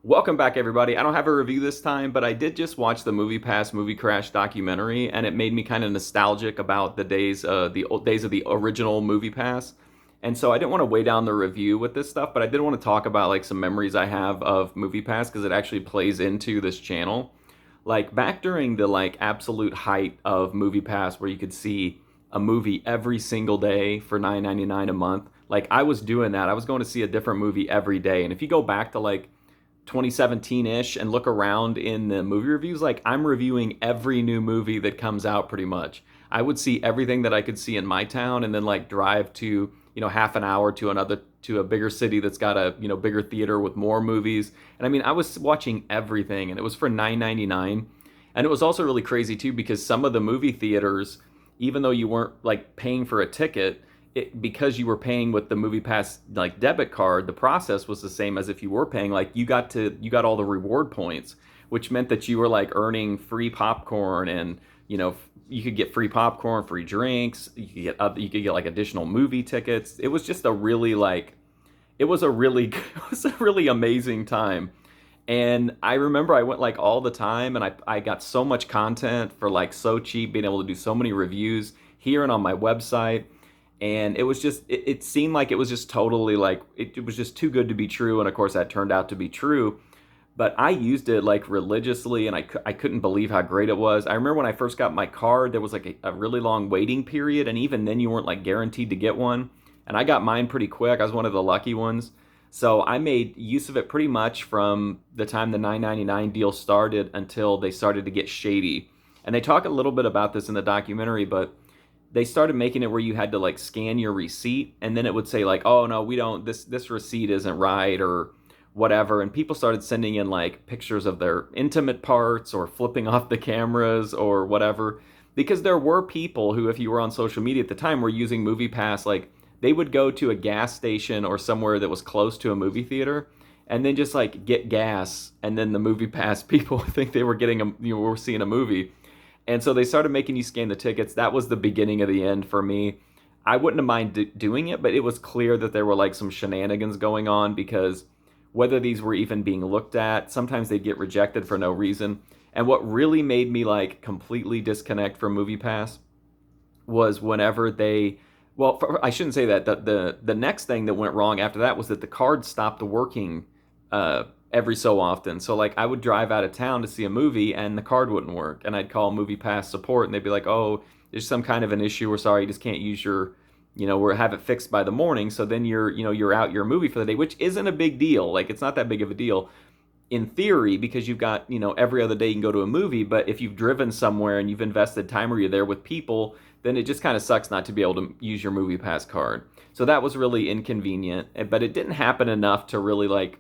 Welcome back, everybody. I don't have a review this time, but I did just watch the MoviePass Movie Crash documentary, and it made me kind of nostalgic about the old days of the original MoviePass. And so I didn't want to weigh down the review with this stuff, but I did want to talk about like some memories I have of MoviePass because it actually plays into this channel. Like back during the like absolute height of MoviePass, where you could see a movie every single day for $9.99 a month. Like I was doing that. I was going to see a different movie every day. And if you go back to like 2017-ish and look around in the movie reviews, like I'm reviewing every new movie that comes out pretty much. I would see everything that I could see in my town and then like drive to, half an hour to a bigger city that's got a, bigger theater with more movies. And I mean, I was watching everything and it was for 9.99. And it was also really crazy too because some of the movie theaters, even though you weren't like paying for a ticket, because you were paying with the MoviePass like debit card, the process was the same as if you were paying. Like you got all the reward points, which meant that you were like earning free popcorn, and you could get free popcorn, free drinks. You could get like additional movie tickets. It was just a really like it was a really it was a really amazing time. And I remember I went like all the time, and I got so much content for like so cheap, being able to do so many reviews here and on my website. And it was just it seemed like it was just totally like it was just too good to be true, and of course that turned out to be true. But I used it like religiously, and I couldn't believe how great it was. I remember when I first got my card, there was like a really long waiting period, and even then you weren't like guaranteed to get one. And I got mine pretty quick. I was one of the lucky ones. So I made use of it pretty much from the time the 9.99 deal started until they started to get shady. And they talk a little bit about this in the documentary, but they started making it where you had to like scan your receipt, and then it would say like, oh no, we don't, this receipt isn't right or whatever. And people started sending in like pictures of their intimate parts or flipping off the cameras or whatever, because there were people who, if you were on social media at the time, were using MoviePass. Like they would go to a gas station or somewhere that was close to a movie theater and then just like get gas, and then the MoviePass people think they were getting were seeing a movie. And so they started making you scan the tickets. That was the beginning of the end for me. I wouldn't have minded doing it, but it was clear that there were like some shenanigans going on, because whether these were even being looked at, sometimes they'd get rejected for no reason. And what really made me like completely disconnect from MoviePass was whenever they, well, I shouldn't say that. The next thing that went wrong after that was that the card stopped working every so often. So like I would drive out of town to see a movie and the card wouldn't work, and I'd call MoviePass support and they'd be like, "Oh, there's some kind of an issue. We're sorry, you just can't use your, we'll have it fixed by the morning." So then you're out your movie for the day, which isn't a big deal. Like it's not that big of a deal in theory, because you've got, every other day you can go to a movie. But if you've driven somewhere and you've invested time or you're there with people, then it just kind of sucks not to be able to use your MoviePass card. So that was really inconvenient, but it didn't happen enough to really like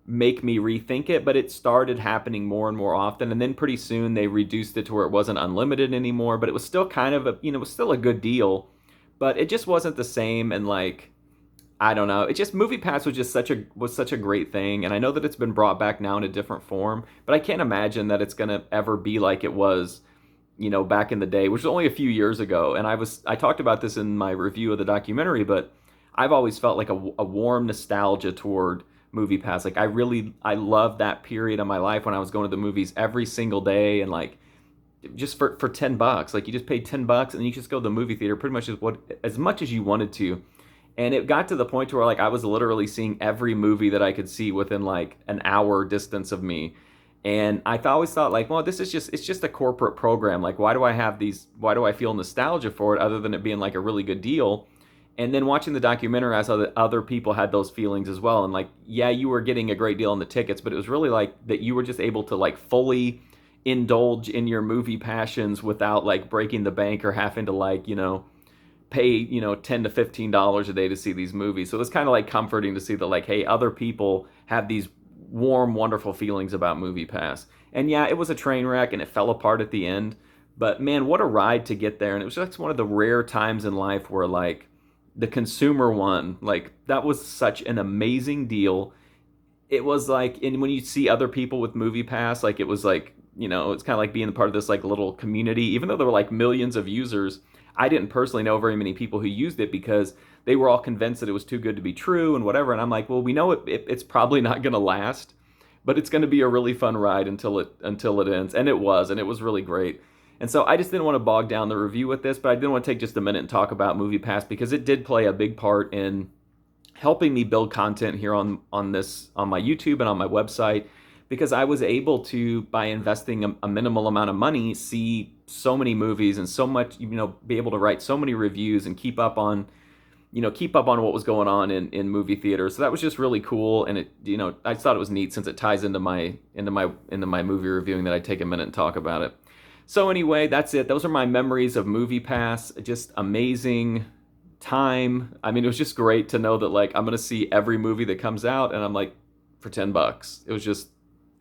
make me rethink it. But it started happening more and more often, and then pretty soon they reduced it to where it wasn't unlimited anymore, but it was still kind of a, it was still a good deal, but it just wasn't the same. And like, I don't know. It just, MoviePass was such a great thing, and I know that it's been brought back now in a different form, but I can't imagine that it's gonna ever be like it was, back in the day, which was only a few years ago. And I talked about this in my review of the documentary, but I've always felt like a warm nostalgia toward MoviePass. Like I loved that period of my life when I was going to the movies every single day, and like just for $10, like you just paid $10 and you just go to the movie theater pretty much as much as you wanted to. And it got to the point to where like I was literally seeing every movie that I could see within like an hour distance of me. And always thought like, well, it's just a corporate program. Like why do I feel nostalgia for it other than it being like a really good deal? And then watching the documentary, I saw that other people had those feelings as well. And like, yeah, you were getting a great deal on the tickets, but it was really like that you were just able to like fully indulge in your movie passions without like breaking the bank or having to like, pay, $10 to $15 a day to see these movies. So it's kind of like comforting to see that like, hey, other people have these warm, wonderful feelings about MoviePass. And yeah, it was a train wreck and it fell apart at the end. But man, what a ride to get there. And it was just one of the rare times in life where like the consumer won. Like that was such an amazing deal. It was like, and when you see other people with MoviePass, like it was like, it's kind of like being part of this like little community. Even though there were like millions of users, I didn't personally know very many people who used it because they were all convinced that it was too good to be true and whatever. And I'm like, well, we know it's probably not going to last, but it's going to be a really fun ride until it ends, and it was really great. And so I just didn't want to bog down the review with this, but I did want to take just a minute and talk about MoviePass because it did play a big part in helping me build content here on my YouTube and on my website, because I was able to, by investing a minimal amount of money, see so many movies and so much, be able to write so many reviews and keep up on what was going on in movie theaters. So that was just really cool, and I just thought it was neat since it ties into my movie reviewing that I take a minute and talk about it. So anyway, that's it. Those are my memories of MoviePass. Just amazing time. I mean, it was just great to know that like I'm gonna see every movie that comes out, and I'm like, for $10. It was just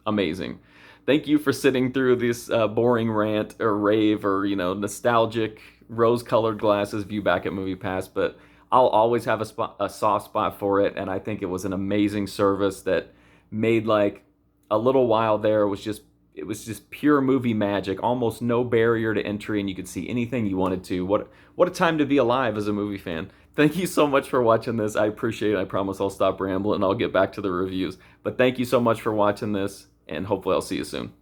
amazing. Thank you for sitting through this boring rant or rave or nostalgic rose-colored glasses view back at MoviePass, but I'll always have a soft spot for it, and I think it was an amazing service that made like a little while there it was just pure movie magic, almost no barrier to entry, and you could see anything you wanted to. What a time to be alive as a movie fan. Thank you so much for watching this. I appreciate it. I promise I'll stop rambling and I'll get back to the reviews. But thank you so much for watching this, and hopefully I'll see you soon.